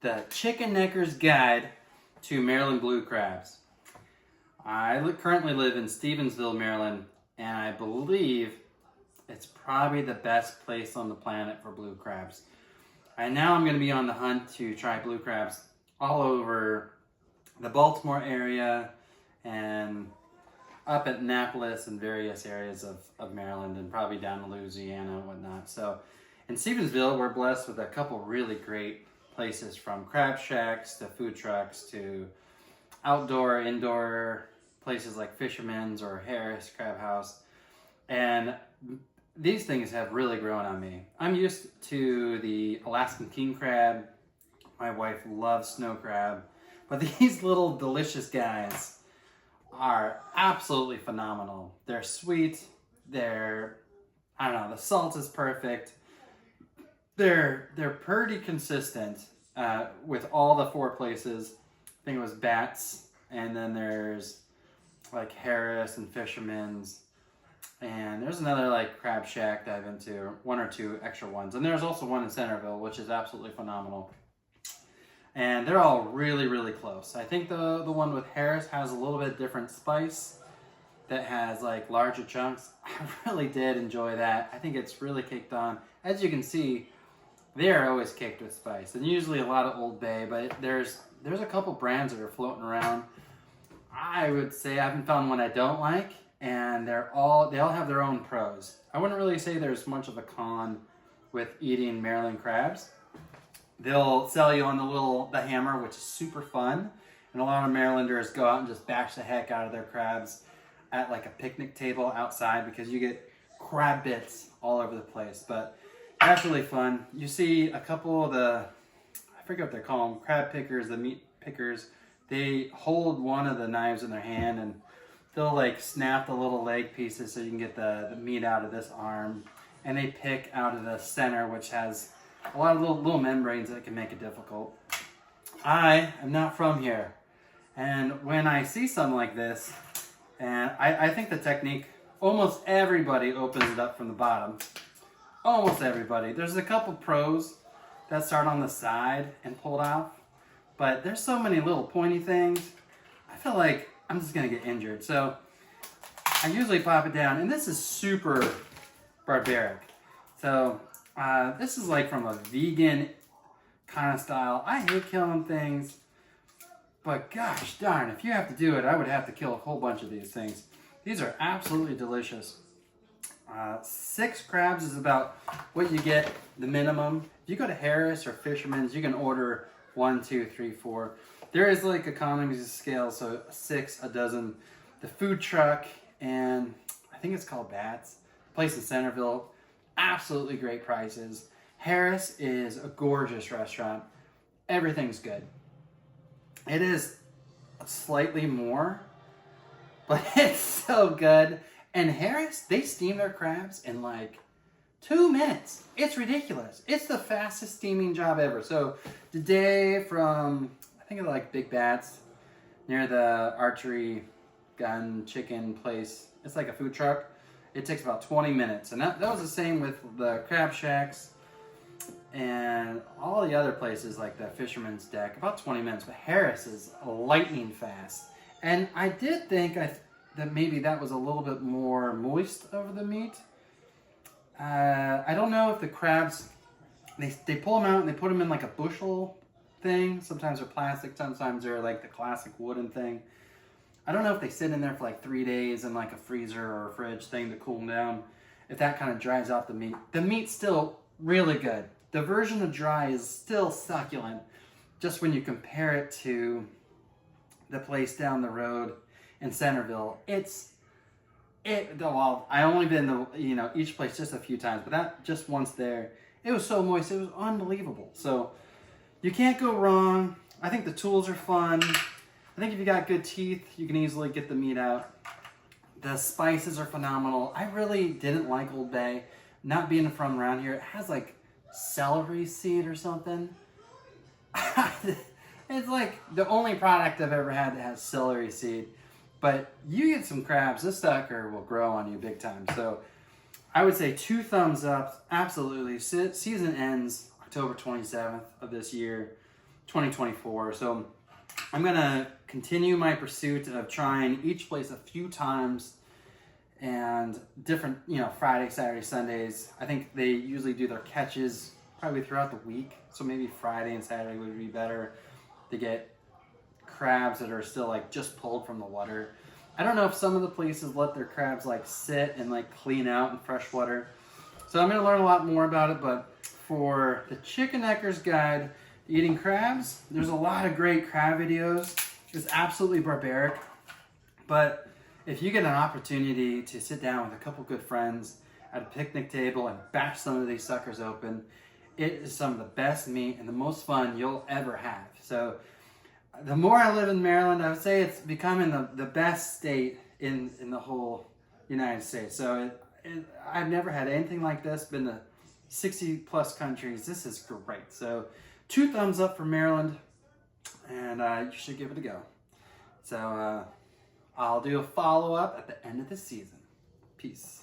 the Chicken Necker's Guide to Maryland Blue Crabs. I currently live in Stevensville, Maryland, and I believe it's probably the best place on the planet for blue crabs. And now I'm going to be on the hunt to try blue crabs all over the Baltimore area and up at Annapolis and various areas of Maryland and probably down to Louisiana and whatnot. So in Stevensville, we're blessed with a couple really great places, from crab shacks to food trucks to outdoor, indoor places like Fisherman's or Harris Crab House. And these things have really grown on me. I'm used to the Alaskan king crab. My wife loves snow crab. But these little delicious guys are absolutely phenomenal. They're sweet. I don't know, the salt is perfect. They're pretty consistent with all the four places. I think it was Bats, and then there's like Harris and Fisherman's, and there's another like Crab Shack that I've been to, one or two extra ones, and there's also one in Centerville, which is absolutely phenomenal. And they're all really, really close. I think the one with Harris has a little bit different spice that has like larger chunks. I really did enjoy that. I think it's really kicked on. As you can see, they are always caked with spice, and usually a lot of Old Bay, but there's a couple brands that are floating around. I would say I haven't found one I don't like, and they all have their own pros. I wouldn't really say there's much of a con with eating Maryland crabs. They'll sell you on the hammer, which is super fun, and a lot of Marylanders go out and just bash the heck out of their crabs at like a picnic table outside, because you get crab bits all over the place. But that's really fun. You see a couple of I forget what they're called, crab pickers, the meat pickers. They hold one of the knives in their hand, and they'll like snap the little leg pieces so you can get the meat out of this arm. And they pick out of the center, which has a lot of little membranes that can make it difficult. I am not from here. And when I see something like this, and I think the technique, almost everybody opens it up from the bottom. Almost everybody. There's a couple pros that start on the side and pull it off. But there's so many little pointy things. I feel like I'm just going to get injured. So I usually pop it down. And this is super barbaric. So this is like from a vegan kind of style. I hate killing things. But gosh darn, if you have to do it, I would have to kill a whole bunch of these things. These are absolutely delicious. 6 crabs is about what you get, the minimum. If you go to Harris or Fisherman's, you can order 1, 2, 3, 4. There is like economies of scale, so 6 a dozen. The food truck, and I think it's called Bats, place in Centerville, absolutely great prices. Harris is a gorgeous restaurant. Everything's good. It is slightly more, but it's so good. And Harris, they steam their crabs in like 2 minutes. It's ridiculous. It's the fastest steaming job ever. So today from, I think it's like Big Bats, near the archery gun chicken place. It's like a food truck. It takes about 20 minutes. And that was the same with the crab shacks and all the other places like the Fisherman's Deck. About 20 minutes. But Harris is lightning fast. And I did think that maybe that was a little bit more moist over the meat. I don't know if the crabs, they pull them out and they put them in like a bushel thing. Sometimes they're plastic, sometimes they're like the classic wooden thing. I don't know if they sit in there for like 3 days in like a freezer or a fridge thing to cool them down. If that kind of dries out the meat. The meat's still really good. The version of dry is still succulent. Just when you compare it to the place down the road in Centerville, well, I only been to each place just a few times, but that just once there, it was so moist, it was unbelievable. So you can't go wrong. I think the tools are fun. I think if you got good teeth, you can easily get the meat out. The spices are phenomenal. I really didn't like Old Bay. Not being from around here, it has like celery seed or something. It's like the only product I've ever had that has celery seed. But you get some crabs, this sucker will grow on you big time. So I would say 2 thumbs up, absolutely. Season ends October 27th of this year. 2024. So I'm gonna continue my pursuit of trying each place a few times and different, Friday, Saturday, Sundays. I think they usually do their catches probably throughout the week. So maybe Friday and Saturday would be better to get crabs that are still like just pulled from the water. I don't know if some of the places let their crabs like sit and like clean out in fresh water. So I'm going to learn a lot more about it, but for the Chicken Necker's Guide to Eating Crabs, there's a lot of great crab videos. It's absolutely barbaric, but if you get an opportunity to sit down with a couple good friends at a picnic table and bash some of these suckers open, it is some of the best meat and the most fun you'll ever have. So the more I live in Maryland, I would say it's becoming the best state in the whole United States. So I've never had anything like this. Been to 60 plus countries. This is great. So 2 thumbs up for Maryland, and you should give it a go. So I'll do a follow-up at the end of the season. Peace.